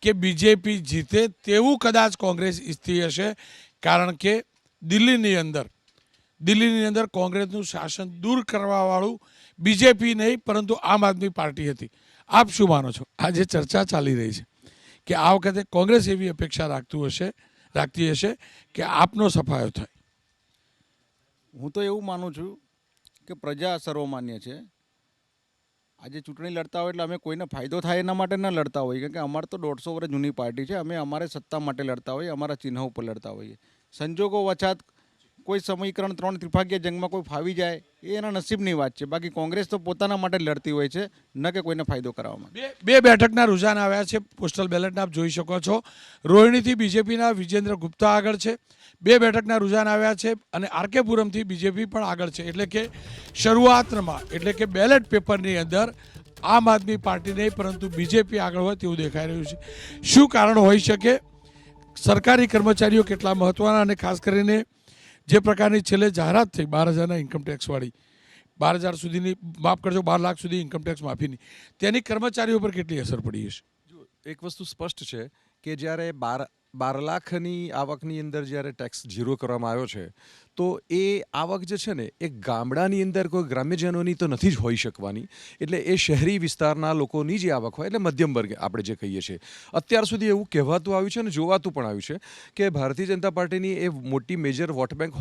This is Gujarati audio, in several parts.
કે બીજેપી જીતે તેવું કદાચ કોંગ્રેસ ઈચ્છતી હશે, કારણ કે દિલ્હીની અંદર કોંગ્રેસનું શાસન દૂર કરવાવાળું બીજેપી નહીં પરંતુ આમ આદમી પાર્ટી હતી. આપ શું માનો છો? આજે ચર્ચા ચાલી રહી છે કે આ વખતે કોંગ્રેસ એવી અપેક્ષા રાખતી હશે કે આપનો સફાયો થાય. હું તો એવું માનું છું કે પ્રજા સર્વમાન્ય છે. આજે ચૂંટણી લડતા હોય એટલે અમે કોઈને ફાયદો થાય એના માટે ન લડતા હોઈએ, કારણ કે અમારે તો 150 વર્ષ જૂની પાર્ટી છે. અમે અમારે સત્તા માટે લડતા હોઈએ, અમારા ચિહ્ન ઉપર લડતા હોઈએ. સંજોગો વછાત કોઈ સમીકરણ 3 ત્રિભાગ્ય જંગમાં કોઈ ફાવી જાય એ એના નસીબની વાત છે. બાકી કોંગ્રેસ તો પોતાના માટે લડતી હોય છે, ન કે કોઈને ફાયદો કરાવવા માટે. બે બેઠકના રૂઝાન આવ્યા છે. પોસ્ટલ બેલેટના આપ જોઈ શકો છો. રોહિણીથી બીજેપીના વિજેન્દ્ર ગુપ્તા આગળ છે. 2 બેઠકના રૂઝાન આવ્યા છે અને આરકે પુરમથી બીજેપી પણ આગળ છે. એટલે કે શરૂઆતમાં એટલે કે બેલેટ પેપરની અંદર આમ આદમી પાર્ટી નહીં પરંતુ બીજેપી આગળ હોય તેવું દેખાઈ રહ્યું છે. શું કારણ હોઈ શકે? સરકારી કર્મચારીઓ કેટલા મહત્વના, અને ખાસ કરીને જે પ્રકારની છેલ્લે જાહેરાત થઈ 12,000ના ઇન્કમટેક્સવાળી, 12,000 સુધીની, માફ કરજો, 12 લાખ સુધી ઇન્કમટેક્સ માફીની, તેની કર્મચારીઓ પર કેટલી અસર પડી હશે? એક વસ્તુ સ્પષ્ટ છે કે જ્યારે 12 લાખની આવકની અંદર જ્યારે ટેક્સ ઝીરો કરવામાં આવ્યો છે તો એ આવક જે છે ને એ ગામડાની અંદર કોઈ ગ્રામ્યજનોની તો નથી જ હોઈ શકવાની. એટલે એ શહેરી વિસ્તારના લોકોની જે આવક હોય, એટલે મધ્યમ વર્ગ આપણે જે કહીએ છીએ. અત્યાર સુધી એવું કહેવાતું આવ્યું છે અને જોવાતું પણ આવ્યું છે કે ભારતીય જનતા પાર્ટીની એ મોટી મેજર વોટ બેંક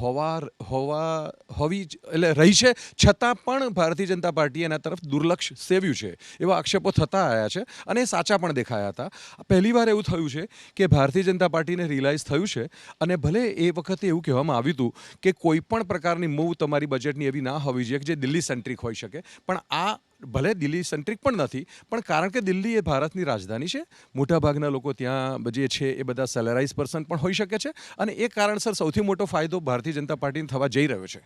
એટલે રહી છે, છતાં પણ ભારતીય જનતા પાર્ટીએ એના તરફ દુર્લક્ષ સેવ્યું છે એવા આક્ષેપો થતા આવ્યા છે અને એ સાચા પણ દેખાયા હતા. પહેલીવાર એવું થયું છે કે ભારતીય જનતા પાર્ટીને રિયલાઇઝ થયું છે, અને ભલે એ વખતે એવું કહેવામાં આવ્યું હતું કે કોઈ પણ પ્રકારની મૂવ તમારી બજેટની એવી ના હોવી જોઈએ કે જે દિલ્હી સેન્ટ્રિક હોઈ શકે, પણ આ ભલે દિલ્હી સેન્ટ્રિક પણ નથી, પણ કારણ કે દિલ્હી એ ભારતની રાજધાની છે, મોટાભાગના લોકો ત્યાં જે છે એ બધા સેલેરાઇઝ પર્સન પણ હોઈ શકે છે, અને એ કારણસર સૌથી મોટો ફાયદો ભારતીય જનતા પાર્ટીને થવા જઈ રહ્યો છે.